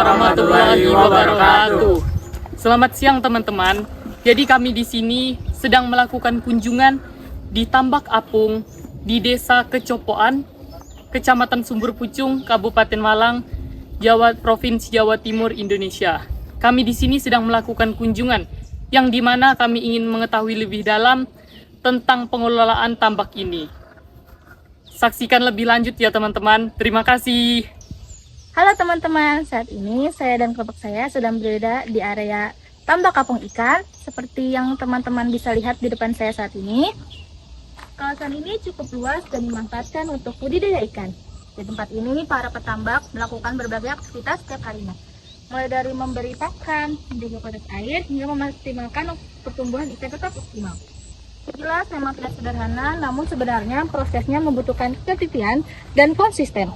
warahmatullahi wabarakatuh. Selamat siang teman-teman. Jadi kami di sini sedang melakukan kunjungan di Tambak Apung di Desa Kecopoan, Kecamatan Sumber Pucung, Kabupaten Malang, Provinsi Jawa Timur, Indonesia. Kami di sini sedang melakukan kunjungan yang dimana kami ingin mengetahui lebih dalam tentang pengelolaan tambak ini. Saksikan lebih lanjut ya teman-teman. Terima kasih. Halo teman-teman, saat ini saya dan kelompok saya sedang berada di area tambak apung ikan. Seperti yang teman-teman bisa lihat di depan saya saat ini, kawasan ini cukup luas dan dimanfaatkan untuk budidaya ikan. Di tempat ini para petambak melakukan berbagai aktivitas setiap harinya, mulai dari memberi pakan, menjaga kualitas air, hingga memaksimalkan pertumbuhan ikan tetap optimal. Jelas memang tidak sederhana, namun sebenarnya prosesnya membutuhkan ketelitian dan konsisten.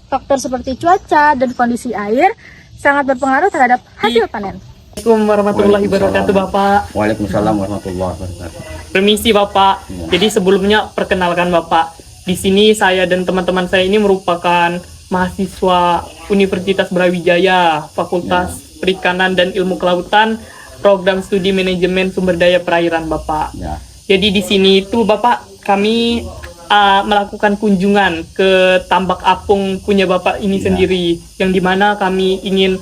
Faktor seperti cuaca dan kondisi air sangat berpengaruh terhadap hasil panen. Assalamualaikum warahmatullahi wabarakatuh, Bapak. Waalaikumsalam warahmatullahi wabarakatuh. Permisi, Bapak. Ya. Jadi sebelumnya perkenalkan Bapak. Di sini saya dan teman-teman saya ini merupakan mahasiswa Universitas Brawijaya, Fakultas Perikanan dan Ilmu Kelautan, Program Studi Manajemen Sumber Daya Perairan, Bapak. Ya. Jadi di sini itu Bapak kami melakukan kunjungan ke Tambak Apung punya Bapak ini sendiri, yang dimana kami ingin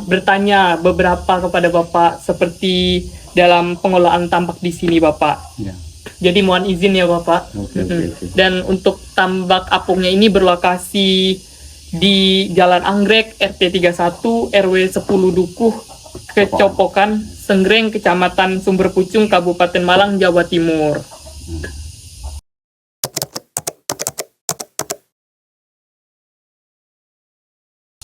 bertanya beberapa kepada Bapak seperti dalam pengelolaan tambak di sini, Bapak. Ya. Jadi mohon izin ya Bapak. Oke. Dan untuk Tambak Apungnya ini berlokasi di Jalan Anggrek, RT 31, RW 10 Dukuh, Kecopokan, Senggreng, Kecamatan Sumber Pucung, Kabupaten Malang, Jawa Timur.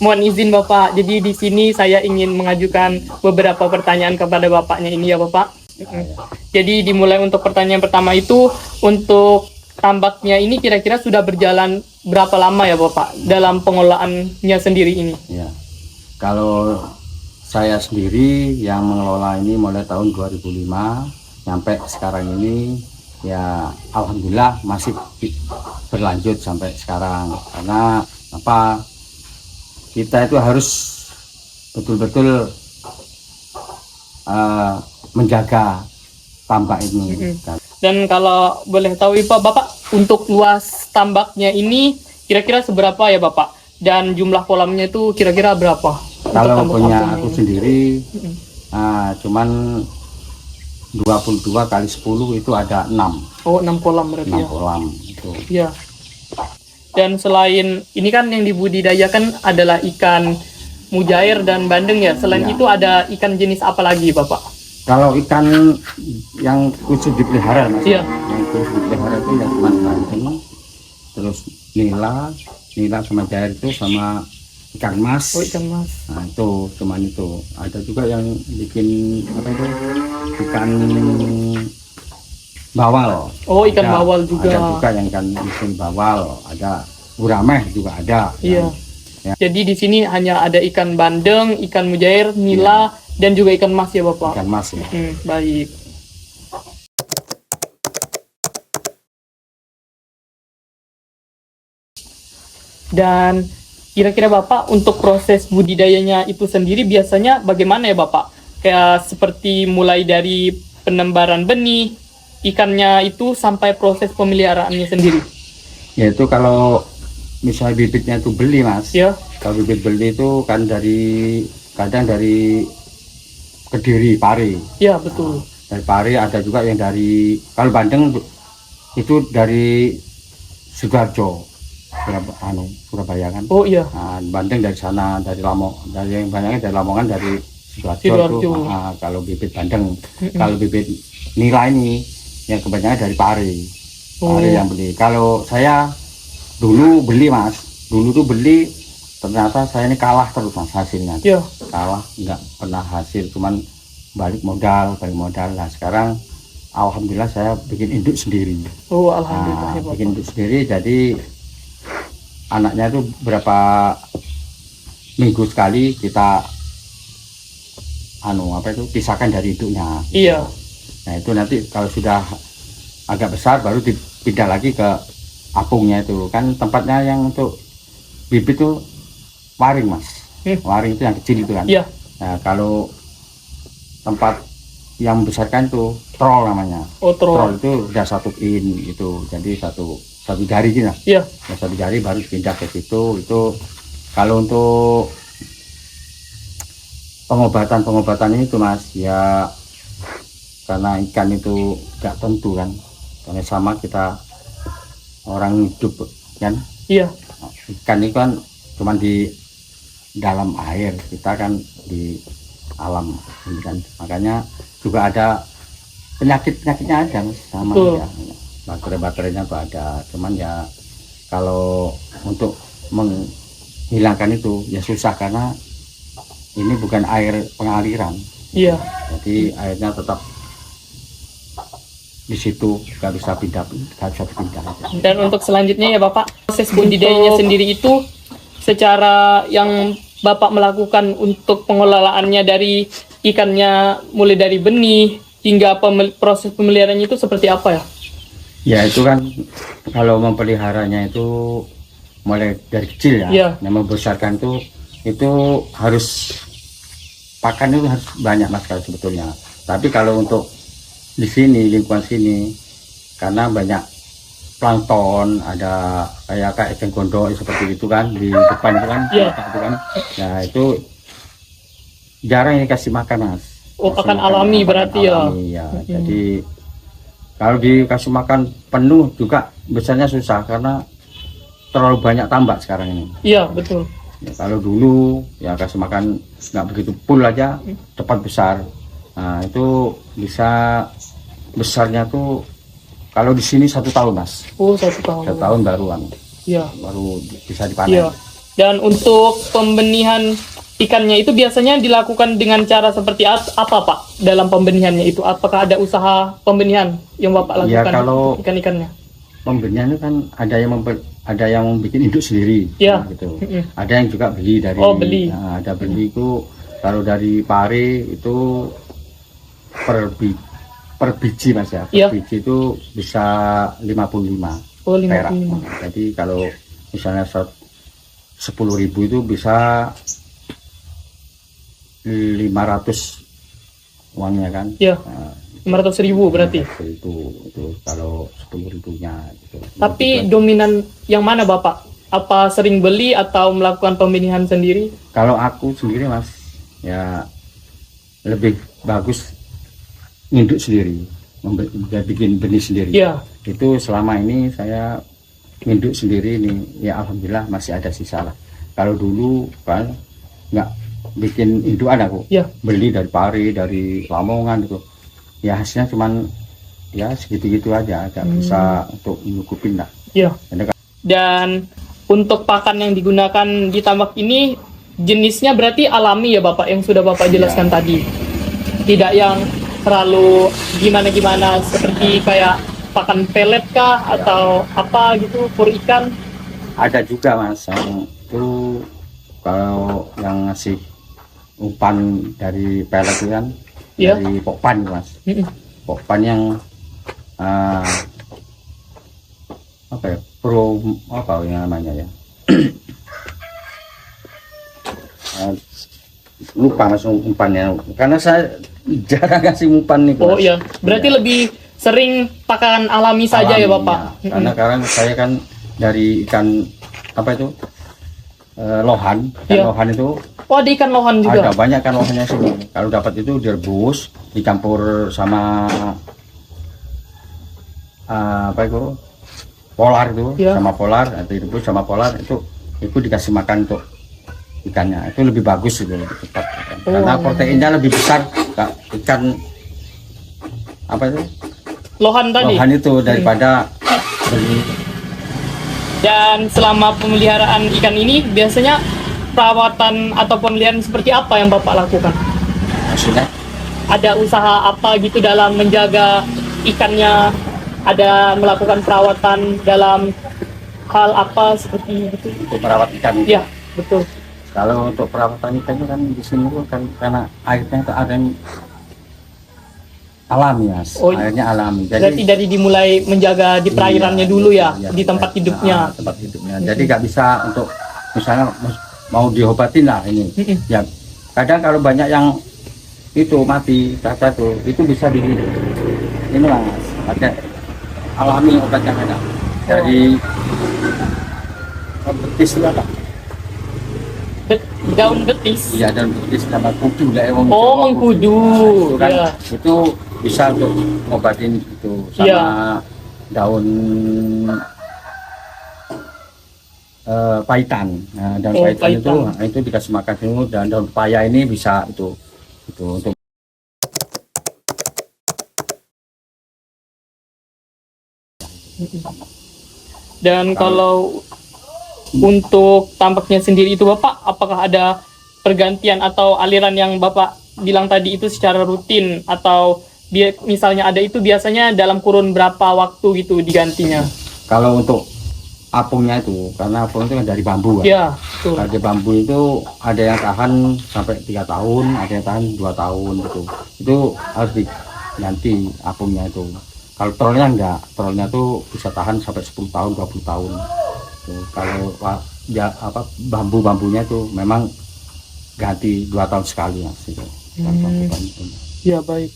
Mohon izin Bapak, jadi di sini saya ingin mengajukan beberapa pertanyaan kepada Bapaknya ini ya Bapak. Jadi dimulai untuk pertanyaan pertama itu, untuk tambaknya ini kira-kira sudah berjalan berapa lama ya Bapak dalam pengelolaannya sendiri ini? Ya. Kalau saya sendiri yang mengelola ini mulai tahun 2005 sampai sekarang ini, ya alhamdulillah masih berlanjut sampai sekarang. Karena apa? Kita itu harus betul-betul menjaga tambak ini. Dan kalau boleh tahu Bapak, untuk luas tambaknya ini kira-kira seberapa ya Bapak? Dan jumlah kolamnya itu kira-kira berapa? Kalau punya aku ini sendiri, cuman 22 kali 10 itu ada 6. Oh, 6 kolam berarti 6 ya? kolam itu. Iya. Dan selain ini kan yang dibudidayakan adalah ikan mujair dan bandeng ya. Selain Ya. itu ada ikan jenis apa lagi Bapak? Kalau ikan yang khusus dipelihara, Mas, Iya. yang khusus dipelihara itu yang cuma bandeng, terus nila sama jair itu sama ikan mas. Oh, ikan mas. Nah itu cuman itu. Ada juga yang bikin apa itu, ikan bawal. Oh, ikan Ada- bawal juga. Ada juga yang ikan bawal, ada gurameh juga ada. Iya. Ya. Jadi di sini hanya ada ikan bandeng, ikan mujair, nila, dan juga ikan mas ya Bapak? Ikan mas ya. Baik. Dan kira-kira Bapak untuk proses budidayanya itu sendiri biasanya bagaimana ya Bapak? Kayak seperti mulai dari penembaran benih, ikannya itu sampai proses pemeliharaannya sendiri. Yaitu kalau misalnya bibitnya itu beli, Mas. Ya, Kalau bibit beli itu kan kadang dari Kediri, Pari. ya betul. Dari Pari ada juga yang dari, kalau bandeng itu dari Sidoarjo, Surabaya kan. Oh iya, Nah, bandeng dari sana, dari yang banyaknya dari Lamongan, dari Sidoarjo. Sidoarjo. Tuh. Kalau bibit bandeng, kalau bibit nila ini yang kebanyakan dari Pari. Pari yang beli. Kalau saya dulu beli, Mas, dulu tuh beli, ternyata saya ini kalah terus, Mas, hasilnya. ya. Kalah, nggak pernah hasil, cuman balik modal. Nah sekarang alhamdulillah saya bikin induk sendiri. Oh alhamdulillah ya Bapak. Bikin induk sendiri, jadi anaknya itu berapa minggu sekali kita pisahkan dari induknya. Iya. Nah itu nanti kalau sudah agak besar baru dipindah lagi ke apungnya. Itu kan tempatnya yang untuk bibit tuh waring, Mas. Waring itu yang kecil itu kan. Iya. Nah, kalau tempat yang membesarkan itu troll namanya. Oh, Troll troll. itu udah 1 pin itu, jadi satu jari gitu lah. Iya. Nah, 1 jari baru pindah ke situ. Itu kalau untuk pengobatan itu Mas, ya karena ikan itu nggak tentu kan, karena sama kita orang hidup kan. Iya. Ikan itu kan cuma di dalam air, kita kan di alam ini kan, makanya juga ada penyakitnya ada Mas, sama Betul. ya, bakteri-bakterinya tuh ada, cuman ya kalau untuk menghilangkan itu ya susah karena ini bukan air pengaliran, Iya. jadi airnya tetap di situ, nggak bisa pindah. Dan untuk selanjutnya ya Bapak, proses budidayanya sendiri itu secara yang Bapak melakukan untuk pengelolaannya dari ikannya mulai dari benih hingga proses pemeliharaannya itu seperti apa ya? Ya itu kan kalau memeliharanya itu mulai dari kecil ya, Iya. yang membesarkan itu harus pakan itu harus banyak Mas kalau sebetulnya. Tapi kalau untuk di sini, lingkungan sini, karena banyak plankton, ada kayak ikan gondok seperti itu kan di depan itu kan, Iya. itu kan. Nah itu jarang dikasih makan Mas. Oh, Kasih pakan makan alami pakan berarti ya? alami, ya. Jadi kalau dikasih makan penuh juga besarnya susah karena terlalu banyak tambak sekarang ini. Iya, betul. Ya, kalau dulu ya kasih makan nggak begitu full aja cepat besar. Nah itu bisa besarnya tuh kalau di sini 1 tahun Mas. Oh, 1 tahun. 1 tahun baru Iya. bisa dipanen. Iya. Dan untuk pembenihan ikannya itu biasanya dilakukan dengan cara seperti apa Pak dalam pembenihannya itu? Apakah ada usaha pembenihan yang Bapak Ya, lakukan kalau- untuk ikan-ikannya? Pembenihan itu kan ada yang bikin induk sendiri, Iya. gitu. Mm-mm. Ada yang juga beli dari. Oh, beli. Nah, ada beli itu kalau dari pare itu per biji Mas ya. Per Iya. biji itu bisa 55 Oh, perak. 55. Jadi kalau misalnya 10.000 itu bisa 500 uangnya kan. Iya. Nah, 500.000 berarti. itu kalau 10.000-nya gitu. Tapi dominan yang mana Bapak? Apa sering beli atau melakukan pembenihan sendiri? Kalau aku sendiri Mas, ya lebih bagus nginduk sendiri, bikin benih sendiri. Iya. Itu selama ini saya nginduk sendiri nih, ya alhamdulillah masih ada sisa lah. Kalau dulu kan nggak bikin indukan aku, Iya. beli dari pare, dari Lamongan gitu. Ya hasilnya cuman ya segitu-gitu aja, nggak bisa untuk nyukupin lah. Iya. Jadi Dan untuk pakan yang digunakan di tambak ini jenisnya berarti alami ya Bapak yang sudah Bapak jelaskan Iya. tadi. Tidak yang terlalu gimana-gimana seperti kayak pakan pelet kah atau apa gitu, pur ikan. ada juga Mas yang itu kalau yang ngasih umpan dari pelet itu kan Iya. dari pokpan Mas, Mm-mm. pokpan yang apa ya, pro apa yang namanya ya. Lupa Mas umpannya karena saya jarang kasih umpan nih Mas. Oh iya, berarti Iya. lebih sering pakan alami saja ya Alami, Bapak. ya. Karena sekarang saya kan dari ikan apa itu lohan, ikan Iya. lohan itu Oh, ada ikan lohan juga. ada banyak kan lohannya sih. Kalau dapat itu direbus, dicampur sama apa itu polar itu, Iya. sama polar, atau direbus sama polar itu dikasih makan untuk ikannya. Itu lebih bagus itu, lebih cepat. Karena proteinnya lebih besar Kak, ikan apa itu Lohan tadi. lohan itu daripada beli. Dan selama pemeliharaan ikan ini biasanya perawatan atau pemeliharaan seperti apa yang Bapak lakukan? Maksudnya Ada usaha apa gitu dalam menjaga ikannya? Ada melakukan perawatan dalam hal apa seperti itu? untuk merawat ikan itu. Ya, betul. Kalau untuk perawatan ikan itu kan di sini tuh kan karena airnya itu ada yang alami Mas, Oh, airnya alami. Berarti dari dimulai menjaga di perairannya iya, dulu ya, iya, di tempat hidupnya. tempat hidupnya. Jadi nggak bisa untuk misalnya mau diobatin lah ini. Ya kadang kalau banyak yang itu mati satu itu bisa di ini mas, pakai alami obat yang ada dari betis itu apa? Daun betis. Iya, daun betis sama kudu lah emang. Oh, mengkudu. Itu kan Ya. itu bisa untuk ngobatin itu sama Iya. daun paitan. Nah, daun Oh, paitan itu paitan. itu dikasih makan dulu, dan daun paya ini bisa itu untuk Dan kalau untuk tambaknya sendiri itu Bapak, apakah ada pergantian atau aliran yang Bapak bilang tadi itu secara rutin, atau misalnya ada itu biasanya dalam kurun berapa waktu gitu digantinya? kalau untuk apungnya itu, karena apung itu kan dari bambu kan. Ya, betul. Dari bambu itu ada yang tahan sampai 3 tahun, ada yang tahan 2 tahun gitu. Itu harus diganti apungnya itu. Kalau trolnya enggak, trolnya tuh bisa tahan sampai 10 tahun, 20 tahun. Tuh, kalau ya apa bambu-bambunya itu memang ganti 2 tahun sekali mas itu. Ya, baik.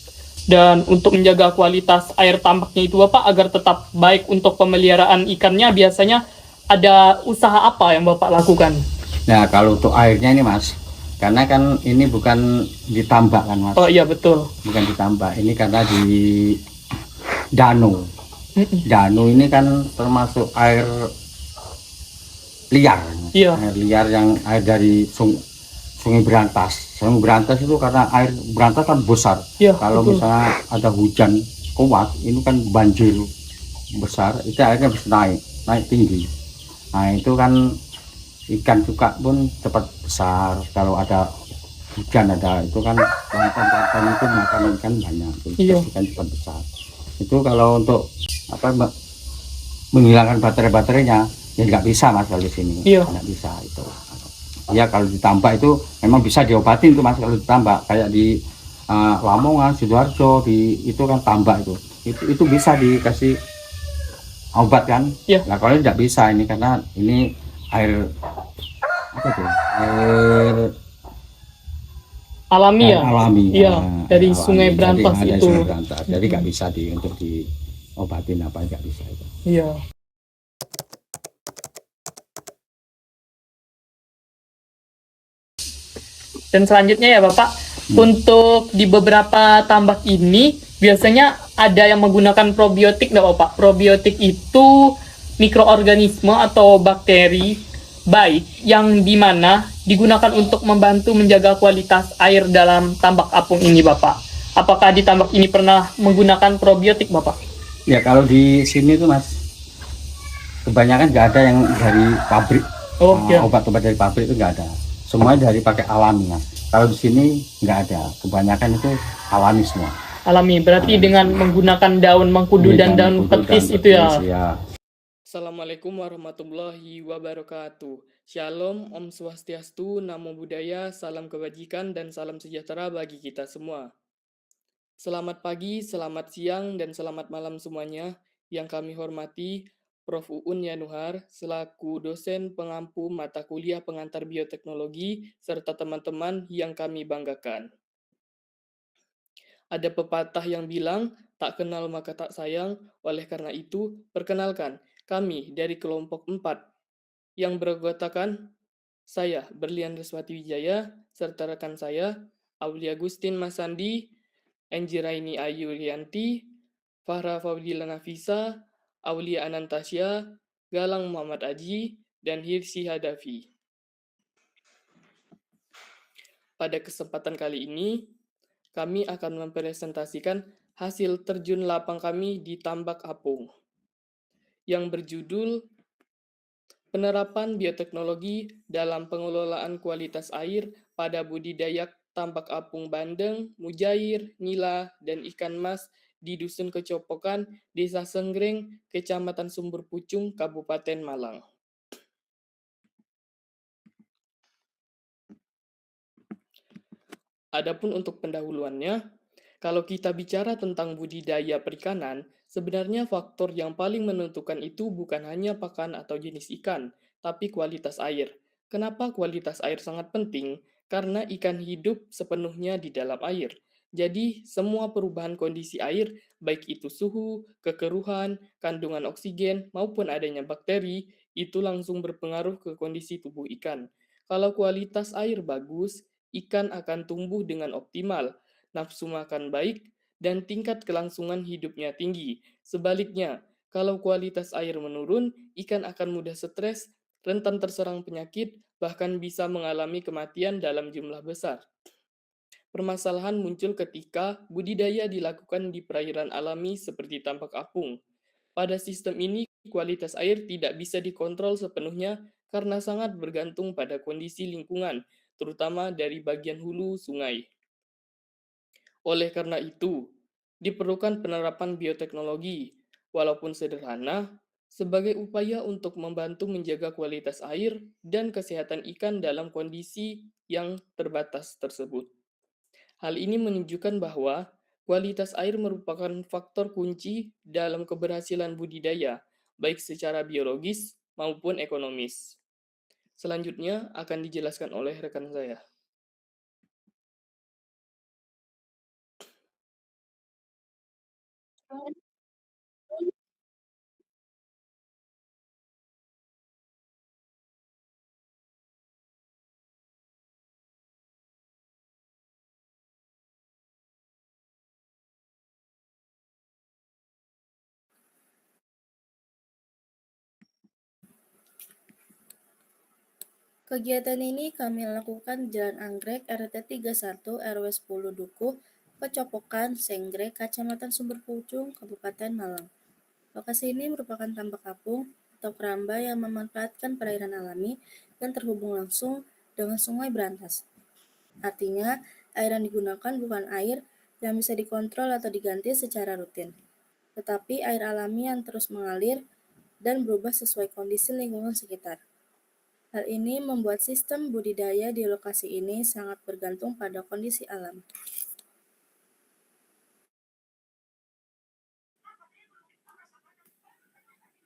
Dan untuk menjaga kualitas air tambaknya itu Bapak agar tetap baik untuk pemeliharaan ikannya, biasanya ada usaha apa yang Bapak lakukan? Nah kalau untuk airnya ini mas, karena kan ini bukan ditambak kan mas, Oh iya, betul. bukan ditambak, ini karena di danau. Danau ini kan termasuk air liar. Iya. Air liar yang air dari Sungai Berantas. Sungai Berantas itu karena air Berantas kan besar. Iya, Kalau betul. misalnya ada hujan kuat, ini kan banjir besar, itu airnya bisa naik tinggi. Nah itu kan ikan cuka pun cepat besar. Kalau ada hujan itu kan plankton itu makan ikan banyak, Iya. ikan cepat besar. Itu kalau untuk apa menghilangkan baterai-baterainya ya nggak bisa mas kalau di sini. Iya. Nggak bisa itu. Ya kalau ditambah itu memang bisa diobatin tuh mas, kalau ditambah kayak di Lamongan, Sidoarjo itu kan tambah itu bisa dikasih obat kan. Iya. Nah kalau tidak bisa ini karena ini air apa tuh, air Alami ya? alami. Iya, dari alami. Sungai Berantas Jadi, itu. Sungai Berantas. Jadi nggak bisa untuk diobatin apa, nggak bisa itu. Iya. Dan selanjutnya ya Bapak, untuk di beberapa tambak ini biasanya ada yang menggunakan probiotik nggak Bapak? Probiotik itu mikroorganisme atau bakteri baik yang dimana digunakan untuk membantu menjaga kualitas air dalam tambak apung ini Bapak. Apakah di tambak ini pernah menggunakan probiotik Bapak? Ya kalau di sini tuh mas, kebanyakan nggak ada yang dari pabrik. Oh iya. Obat-obat dari pabrik itu nggak ada. Semuanya dari pakai alami mas. Kalau di sini nggak ada. Kebanyakan itu alami semua. Alami, berarti dengan menggunakan daun mengkudu dan daun petis itu ya. Assalamualaikum warahmatullahi wabarakatuh. Shalom, Om Swastiastu, Namo Buddhaya, salam kebajikan dan salam sejahtera bagi kita semua. Selamat pagi, selamat siang, dan selamat malam semuanya. Yang kami hormati Prof. Uun Yanuhar selaku dosen pengampu mata kuliah pengantar bioteknologi serta teman-teman yang kami banggakan. Ada pepatah yang bilang, tak kenal maka tak sayang, oleh karena itu, perkenalkan, kami dari kelompok 4 yang beranggotakan saya, Berlian Reswati Wijaya, serta rekan saya, Aulia Agustin Masandi, Enjiraini Ayu Rianti, Fahra Fadila Nafisa, Aulia Anantasya, Galang Muhammad Aji, dan Hirsi Hadafi. Pada kesempatan kali ini, kami akan mempresentasikan hasil terjun lapang kami di Tambak Apung yang berjudul Penerapan Bioteknologi dalam Pengelolaan Kualitas Air pada Budidaya Tambak Apung Bandeng, Mujair, Nila, dan Ikan Mas di Dusun Kecopokan, Desa Senggreng, Kecamatan Sumber Pucung, Kabupaten Malang. Adapun untuk pendahuluannya, kalau kita bicara tentang budidaya perikanan, sebenarnya faktor yang paling menentukan itu bukan hanya pakan atau jenis ikan, tapi kualitas air. Kenapa kualitas air sangat penting? Karena ikan hidup sepenuhnya di dalam air. Jadi, semua perubahan kondisi air, baik itu suhu, kekeruhan, kandungan oksigen, maupun adanya bakteri, itu langsung berpengaruh ke kondisi tubuh ikan. Kalau kualitas air bagus, ikan akan tumbuh dengan optimal, nafsu makan baik, dan tingkat kelangsungan hidupnya tinggi. Sebaliknya, kalau kualitas air menurun, ikan akan mudah stres, rentan terserang penyakit, bahkan bisa mengalami kematian dalam jumlah besar. Permasalahan muncul ketika budidaya dilakukan di perairan alami seperti tambak apung. Pada sistem ini, kualitas air tidak bisa dikontrol sepenuhnya karena sangat bergantung pada kondisi lingkungan, terutama dari bagian hulu sungai. Oleh karena itu, diperlukan penerapan bioteknologi, walaupun sederhana, sebagai upaya untuk membantu menjaga kualitas air dan kesehatan ikan dalam kondisi yang terbatas tersebut. Hal ini menunjukkan bahwa kualitas air merupakan faktor kunci dalam keberhasilan budidaya, baik secara biologis maupun ekonomis. Selanjutnya akan dijelaskan oleh rekan saya. Kegiatan ini kami lakukan di Jalan Anggrek RT 31 RW 10 Dukuh, Pecopokan, Senggrek, Kecamatan Sumber Pucung, Kabupaten Malang. Lokasi ini merupakan tambak apung atau keramba yang memanfaatkan perairan alami dan terhubung langsung dengan Sungai Berantas. Artinya, air yang digunakan bukan air yang bisa dikontrol atau diganti secara rutin, tetapi air alami yang terus mengalir dan berubah sesuai kondisi lingkungan sekitar. Hal ini membuat sistem budidaya di lokasi ini sangat bergantung pada kondisi alam.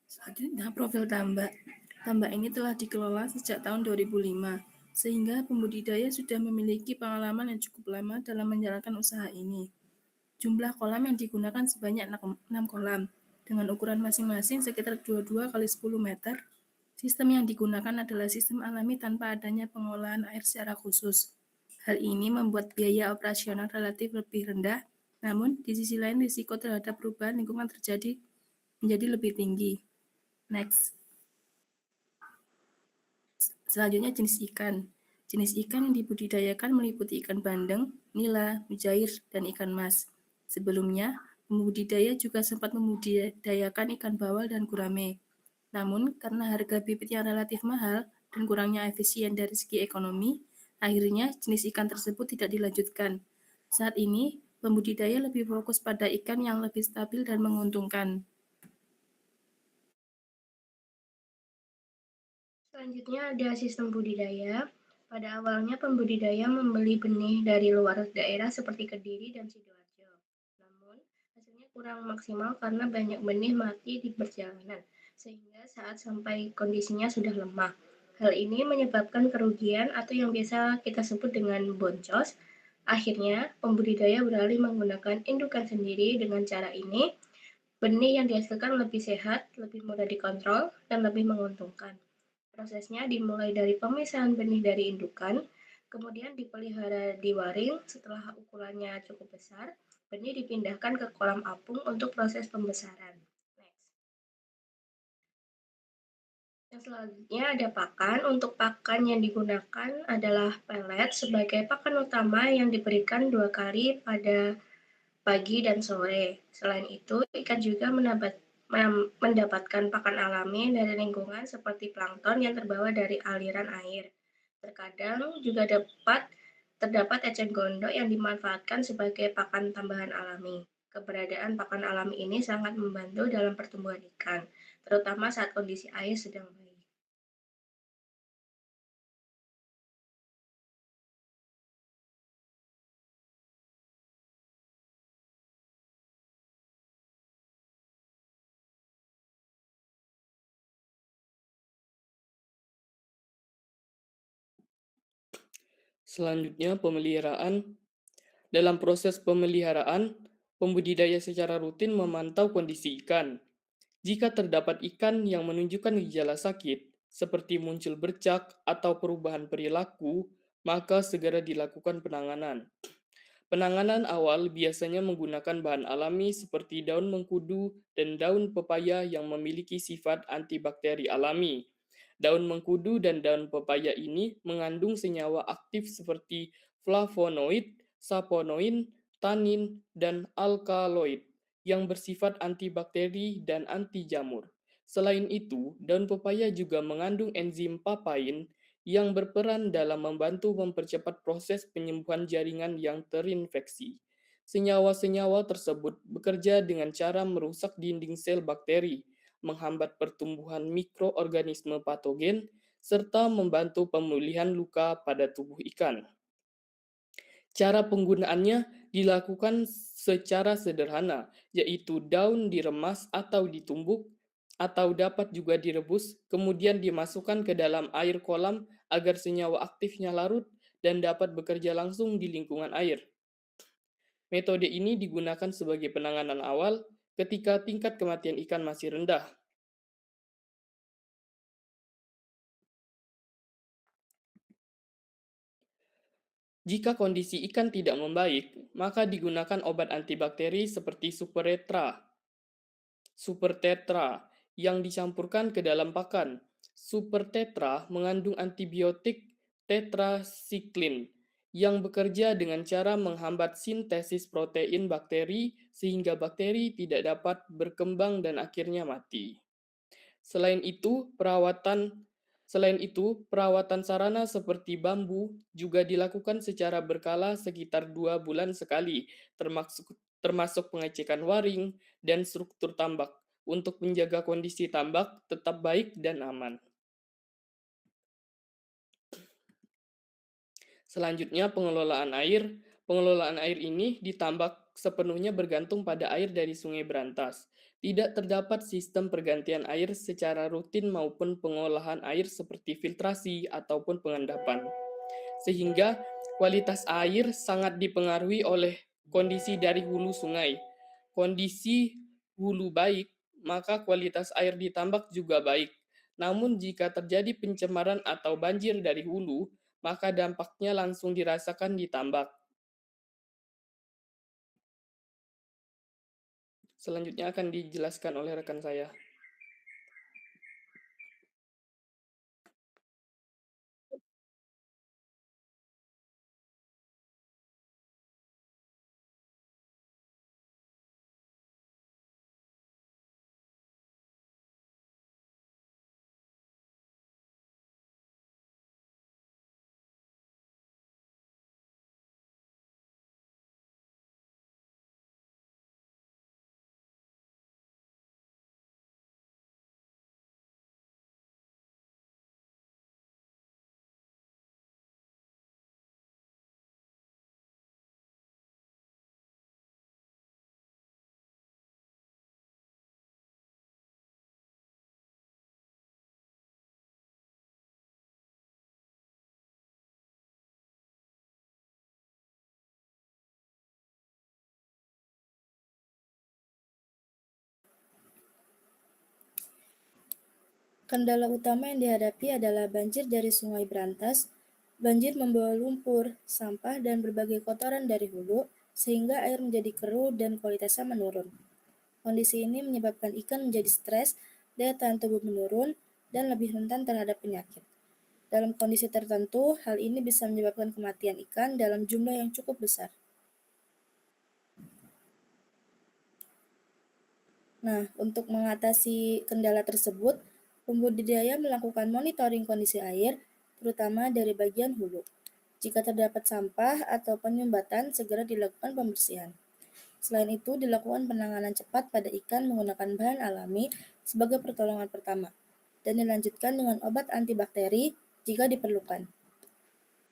Selanjutnya, profil tambak. Tambak ini telah dikelola sejak tahun 2005, sehingga pembudidaya sudah memiliki pengalaman yang cukup lama dalam menjalankan usaha ini. Jumlah kolam yang digunakan sebanyak 6 kolam, dengan ukuran masing-masing sekitar 22 kali 10 meter. Sistem yang digunakan adalah sistem alami tanpa adanya pengolahan air secara khusus. Hal ini membuat biaya operasional relatif lebih rendah, namun di sisi lain risiko terhadap perubahan lingkungan terjadi menjadi lebih tinggi. Next. Selanjutnya jenis ikan. Jenis ikan yang dibudidayakan meliputi ikan bandeng, nila, mujair, dan ikan mas. Sebelumnya, pembudidaya juga sempat membudidayakan ikan bawal dan gurame. Namun, karena harga bibit yang relatif mahal dan kurangnya efisien dari segi ekonomi, akhirnya jenis ikan tersebut tidak dilanjutkan. Saat ini, pembudidaya lebih fokus pada ikan yang lebih stabil dan menguntungkan. Selanjutnya ada sistem budidaya. Pada awalnya pembudidaya membeli benih dari luar daerah seperti Kediri dan Sidoarjo. Namun, hasilnya kurang maksimal karena banyak benih mati di perjalanan, sehingga saat sampai kondisinya sudah lemah. Hal ini menyebabkan kerugian atau yang biasa kita sebut dengan boncos. Akhirnya, pembudidaya beralih menggunakan indukan sendiri. Dengan cara ini, benih yang dihasilkan lebih sehat, lebih mudah dikontrol, dan lebih menguntungkan. Prosesnya dimulai dari pemisahan benih dari indukan, kemudian dipelihara di waring. Setelah ukurannya cukup besar, benih dipindahkan ke kolam apung untuk proses pembesaran. Next. Yang selanjutnya ada pakan. Untuk pakan yang digunakan adalah pelet sebagai pakan utama yang diberikan 2 kali pada pagi dan sore. Selain itu, ikan juga mendapatkan pakan alami dari lingkungan seperti plankton yang terbawa dari aliran air. Terkadang juga terdapat eceng gondok yang dimanfaatkan sebagai pakan tambahan alami. Keberadaan pakan alami ini sangat membantu dalam pertumbuhan ikan, terutama saat kondisi air sedang baik. Selanjutnya, pemeliharaan. Dalam proses pemeliharaan, pembudidaya secara rutin memantau kondisi ikan. Jika terdapat ikan yang menunjukkan gejala sakit, seperti muncul bercak atau perubahan perilaku, maka segera dilakukan penanganan. Penanganan awal biasanya menggunakan bahan alami seperti daun mengkudu dan daun pepaya yang memiliki sifat antibakteri alami. Daun mengkudu dan daun pepaya ini mengandung senyawa aktif seperti flavonoid, saponoid, tanin, dan alkaloid yang bersifat antibakteri dan anti jamur. Selain itu, daun pepaya juga mengandung enzim papain yang berperan dalam membantu mempercepat proses penyembuhan jaringan yang terinfeksi. Senyawa-senyawa tersebut bekerja dengan cara merusak dinding sel bakteri, menghambat pertumbuhan mikroorganisme patogen, serta membantu pemulihan luka pada tubuh ikan. Cara penggunaannya dilakukan secara sederhana, yaitu daun diremas atau ditumbuk, atau dapat juga direbus, kemudian dimasukkan ke dalam air kolam agar senyawa aktifnya larut dan dapat bekerja langsung di lingkungan air. Metode ini digunakan sebagai penanganan awal ketika tingkat kematian ikan masih rendah. Jika kondisi ikan tidak membaik, maka digunakan obat antibakteri seperti Super Tetra yang dicampurkan ke dalam pakan. Super Tetra mengandung antibiotik tetrasiklin yang bekerja dengan cara menghambat sintesis protein bakteri sehingga bakteri tidak dapat berkembang dan akhirnya mati. Selain itu, perawatan sarana seperti bambu juga dilakukan secara berkala sekitar 2 bulan sekali, termasuk pengecekan waring dan struktur tambak, untuk menjaga kondisi tambak tetap baik dan aman. Selanjutnya, pengelolaan air. Pengelolaan air ini di tambak sepenuhnya bergantung pada air dari Sungai Brantas. Tidak terdapat sistem pergantian air secara rutin maupun pengolahan air seperti filtrasi ataupun pengendapan. Sehingga kualitas air sangat dipengaruhi oleh kondisi dari hulu sungai. Kondisi hulu baik, maka kualitas air di tambak juga baik. Namun jika terjadi pencemaran atau banjir dari hulu, maka dampaknya langsung dirasakan di tambak. Selanjutnya akan dijelaskan oleh rekan saya. Kendala utama yang dihadapi adalah banjir dari Sungai Brantas. Banjir membawa lumpur, sampah, dan berbagai kotoran dari hulu, sehingga air menjadi keruh dan kualitasnya menurun. Kondisi ini menyebabkan ikan menjadi stres, daya tahan tubuh menurun, dan lebih rentan terhadap penyakit. Dalam kondisi tertentu, hal ini bisa menyebabkan kematian ikan dalam jumlah yang cukup besar. Nah, untuk mengatasi kendala tersebut, pembudidaya melakukan monitoring kondisi air, terutama dari bagian hulu. Jika terdapat sampah atau penyumbatan, segera dilakukan pembersihan. Selain itu, dilakukan penanganan cepat pada ikan menggunakan bahan alami sebagai pertolongan pertama, dan dilanjutkan dengan obat antibakteri jika diperlukan.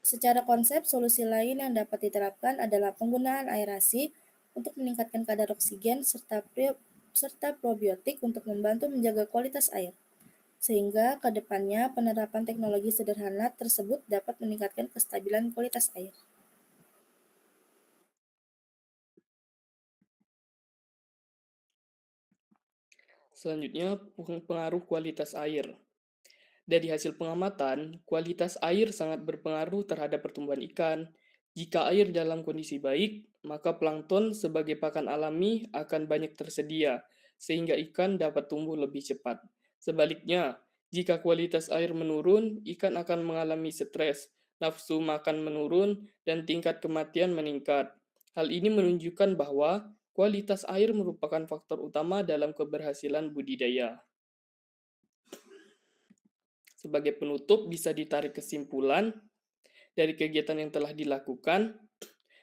Secara konsep, solusi lain yang dapat diterapkan adalah penggunaan aerasi untuk meningkatkan kadar oksigen serta probiotik untuk membantu menjaga kualitas air. sehingga ke depannya penerapan teknologi sederhana tersebut dapat meningkatkan kestabilan kualitas air. Selanjutnya, pengaruh kualitas air. Dari hasil pengamatan, kualitas air sangat berpengaruh terhadap pertumbuhan ikan. Jika air dalam kondisi baik, maka plankton sebagai pakan alami akan banyak tersedia, sehingga ikan dapat tumbuh lebih cepat. Sebaliknya, jika kualitas air menurun, ikan akan mengalami stres, nafsu makan menurun, dan tingkat kematian meningkat. Hal ini menunjukkan bahwa kualitas air merupakan faktor utama dalam keberhasilan budidaya. Sebagai penutup, bisa ditarik kesimpulan dari kegiatan yang telah dilakukan,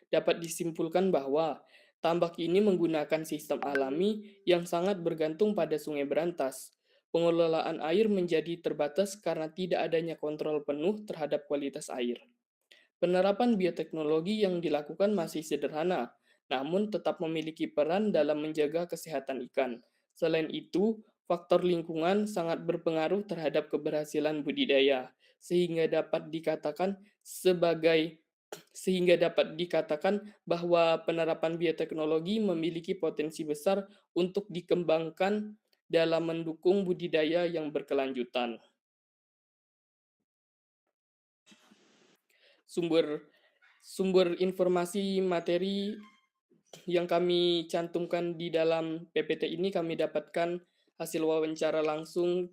dapat disimpulkan bahwa tambak ini menggunakan sistem alami yang sangat bergantung pada sungai berantas. Pengelolaan air menjadi terbatas karena tidak adanya kontrol penuh terhadap kualitas air. Penerapan bioteknologi yang dilakukan masih sederhana, namun tetap memiliki peran dalam menjaga kesehatan ikan. Selain itu, faktor lingkungan sangat berpengaruh terhadap keberhasilan budidaya, sehingga dapat dikatakan bahwa penerapan bioteknologi memiliki potensi besar untuk dikembangkan dalam mendukung budidaya yang berkelanjutan. Sumber informasi materi yang kami cantumkan di dalam PPT ini kami dapatkan hasil wawancara langsung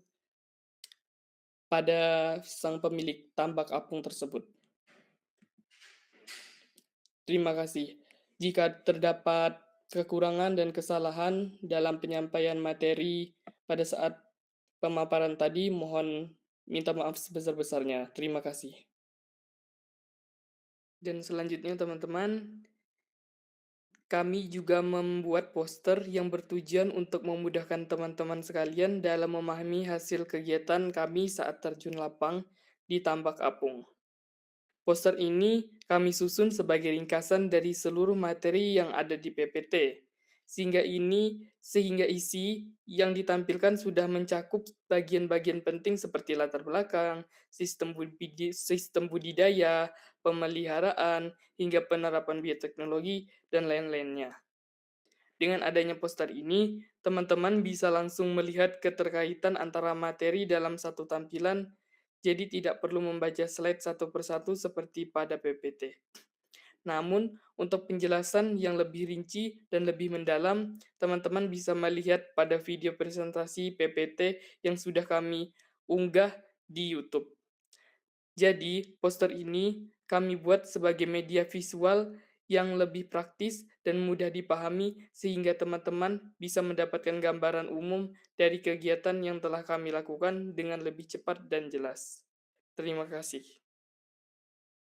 pada sang pemilik tambak apung tersebut. Terima kasih. Jika terdapat kekurangan dan kesalahan dalam penyampaian materi pada saat pemaparan tadi, mohon minta maaf sebesar-besarnya. Terima kasih. Dan selanjutnya teman-teman, kami juga membuat poster yang bertujuan untuk memudahkan teman-teman sekalian dalam memahami hasil kegiatan kami saat terjun lapang di Tambak Apung. Poster ini kami susun sebagai ringkasan dari seluruh materi yang ada di PPT, sehingga isi yang ditampilkan sudah mencakup bagian-bagian penting seperti latar belakang, sistem budidaya, pemeliharaan, hingga penerapan bioteknologi, dan lain-lainnya. Dengan adanya poster ini, teman-teman bisa langsung melihat keterkaitan antara materi dalam satu tampilan, jadi tidak perlu membaca slide satu persatu seperti pada PPT. Namun, untuk penjelasan yang lebih rinci dan lebih mendalam, teman-teman bisa melihat pada video presentasi PPT yang sudah kami unggah di YouTube. Jadi, poster ini kami buat sebagai media visual yang lebih praktis dan mudah dipahami sehingga teman-teman bisa mendapatkan gambaran umum dari kegiatan yang telah kami lakukan dengan lebih cepat dan jelas. Terima kasih.